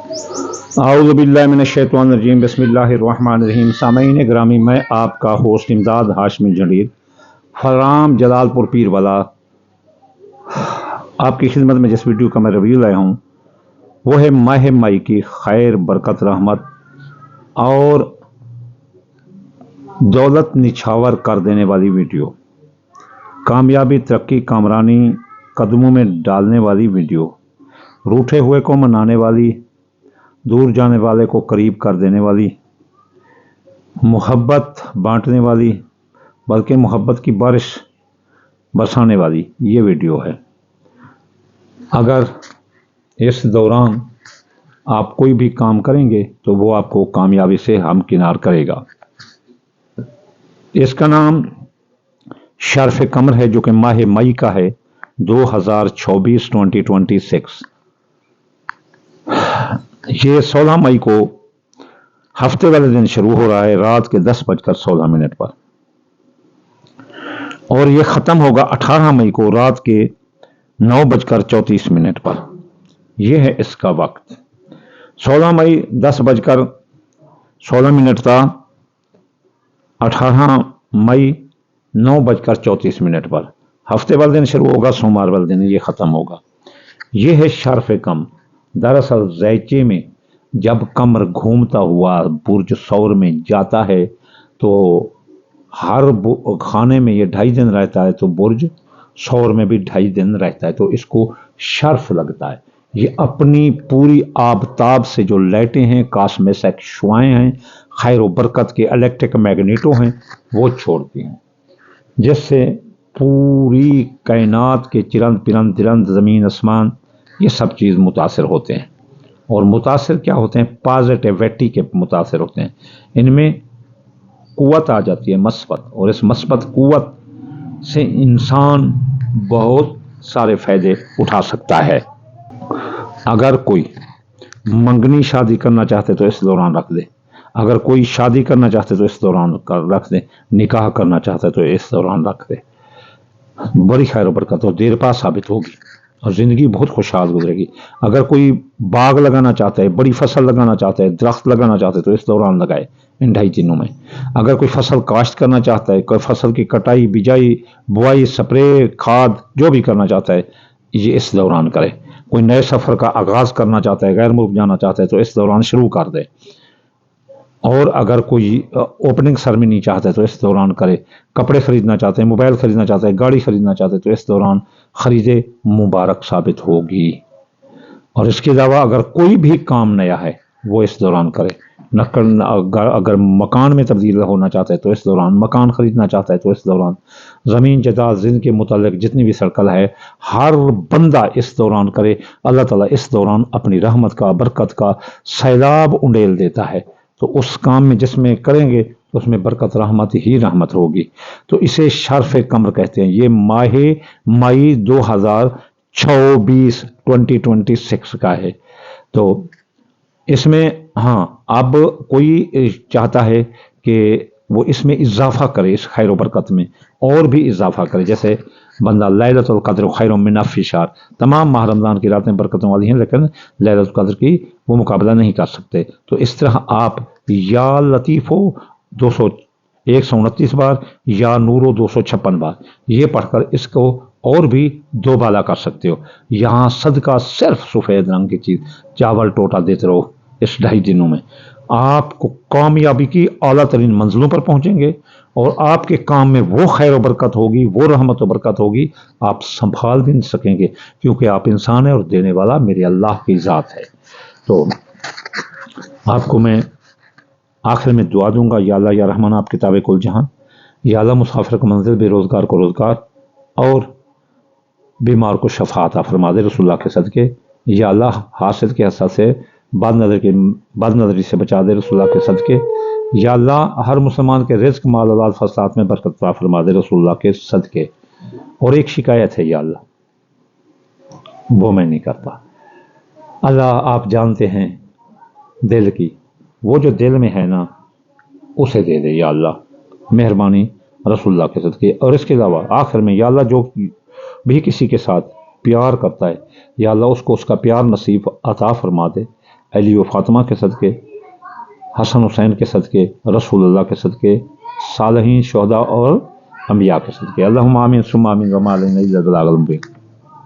आऊज़ुबिल्लाहिमिनश्शैतानिर्रजीम बिस्मिल्लाहिर्रहमानिर्रहीम। सामईन ग्रामी, मैं आपका होस्ट इमदाद हाशमी जलील फराम जलालपुर पीर वाला आपकी खिदमत में जिस वीडियो का मैं रिव्यू लाया हूँ वो है माह मई की खैर बरकत रहमत और दौलत निछावर कर देने वाली वीडियो, कामयाबी तरक्की कामरानी कदमों में डालने वाली वीडियो, रूठे हुए को मनाने वाली, दूर जाने वाले को करीब कर देने वाली, मोहब्बत बांटने वाली, बल्कि मोहब्बत की बारिश बरसाने वाली ये वीडियो है। अगर इस दौरान आप कोई भी काम करेंगे तो वो आपको कामयाबी से हमकिनार करेगा। इसका नाम शर्फ कमर है, जो कि माह मई का है 2026। ये 16 मई को हफ्ते वाले दिन शुरू हो रहा है रात के 10:16 पर और ये ख़त्म होगा 18 मई को रात के 9:34 पर। यह है इसका वक्त। 16 मई 10:16 था, 18 मई 9:34 पर हफ्ते वाले दिन शुरू होगा, सोमवार वाले दिन ये ख़त्म होगा। यह है शर्फ कम। दरअसल ज़ैचे में जब कमर घूमता हुआ बुर्ज सौर में जाता है तो हर खाने में ये 2.5 दिन रहता है, तो बुर्ज सौर में भी 2.5 दिन रहता है, तो इसको शर्फ लगता है। ये अपनी पूरी आबताब से जो लाइटें हैं, कॉस्मेटिक शुआएं हैं, खैर व बरकत के इलेक्ट्रिक मैग्नेटो हैं, वो छोड़ती हैं, जिससे पूरी कायनात के चिरंद पिरंद तिरंद ज़मीन आसमान ये सब चीज़ मुतासिर होते हैं। और मुतासिर क्या होते हैं? पॉजिटिविटी के मुतासिर होते हैं। इनमें कुव्वत आ जाती है, मस्बत, और इस मस्बत कुव्वत से इंसान बहुत सारे फ़ायदे उठा सकता है। अगर कोई मंगनी शादी करना चाहते तो इस दौरान रख दे, अगर कोई शादी करना चाहते तो इस दौरान रख दे, निकाह करना चाहते तो इस दौरान रख दे। बड़ी खैर बरकत और देर पा साबित होगी और ज़िंदगी बहुत खुशहाल गुजरेगी। अगर कोई बाग लगाना चाहता है, बड़ी फसल लगाना चाहता है, दरख्त लगाना चाहता है तो इस दौरान लगाए, इन 2.5 दिनों में। अगर कोई फसल काश्त करना चाहता है, कोई फसल की कटाई, बिजाई, बुआई, स्प्रे, खाद जो भी करना चाहता है, ये इस दौरान करे। कोई नए सफ़र का आगाज़ करना चाहता है, गैर मुल्क जाना चाहता है तो इस दौरान शुरू कर दे। और अगर कोई ओपनिंग सेरेमनी चाहता है तो इस दौरान करे। कपड़े खरीदना चाहते हैं, मोबाइल खरीदना चाहते हैं, गाड़ी खरीदना चाहते हैं तो इस दौरान खरीदे, मुबारक साबित होगी। और इसके अलावा अगर कोई भी काम नया है वो इस दौरान करे। अगर मकान में तब्दील होना चाहता है तो इस दौरान, मकान खरीदना चाहता है तो इस दौरान, ज़मीन जायदाद जिन के मुतालिक जितनी भी सर्कल है हर बंदा इस दौरान करे। अल्लाह ताला इस दौरान अपनी रहमत का, बरकत का सैलाब उंडेल देता है, तो उस काम में जिसमें करेंगे तो उसमें बरकत रहमत ही रहमत होगी। तो इसे शर्फ कमर कहते हैं। ये माह मई 2026 का है। तो इसमें हाँ, अब कोई चाहता है कि वो इसमें इजाफा करे, इस खैर बरकत में और भी इजाफा करे। जैसे बंदा लैलतुल क़द्र खैरुम मिन अल्फ़ि शहर, तमाम माह रमज़ान की रातें बरकतों वाली हैं, लेकिन लैलतुल क़द्र की वो मुकाबला नहीं कर सकते। तो इस तरह आप या लतीफ़ो 129 बार, या नूरो 256 बार ये पढ़कर इसको और भी 2 बाला कर सकते हो। यहाँ सदका सिर्फ सफ़ेद रंग की चीज़, चावल टोटा देते रहो। इस 2.5 दिनों में आपको कामयाबी की आला तरीन मंजिलों पर पहुंचेंगे और आपके काम में वो खैर व बरकत होगी, वो रहमत व बरकत होगी, आप संभाल भी नहीं सकेंगे, क्योंकि आप इंसान हैं और देने वाला मेरे अल्लाह की ज़ात है। तो आपको मैं आखिर में दुआ दूंगा, या अल्लाह या रहमान आप किताब कुल जहां, या अल्लाह मुसाफिर को मंजिल, बेरोज़गार को रोज़गार और बीमार को शफा अता फरमा दे रसूलुल्लाह के सदके। या अल्लाह हासिद के हसद से, बदनज़री से बचा दे रसूलुल्लाह के सदके। या अल्लाह हर मुसलमान के रिज़्क़, माल, औलाद, फसाद में बरकत अता फरमा दे रसूलुल्लाह के सदके। और एक शिकायत है या अल्लाह, वो मैं नहीं करता। अल्लाह आप जानते हैं दिल की, वो जो दिल में है ना उसे दे दे या अल्लाह, मेहरबानी रसूलुल्लाह के सदके। और इसके अलावा आखिर में या अल्लाह जो भी किसी के साथ प्यार करता है, या अल्लाह उसको उसका प्यार नसीब अता फरमा दे। علی و فاطمہ کے صدقے، حسن حسین کے صدقے، رسول اللہ کے صدقے، صالحین، شہداء اور انبیاء کے صدقے۔ اللہم آمین ثم آمین وما علینا الا البلاغ المبین۔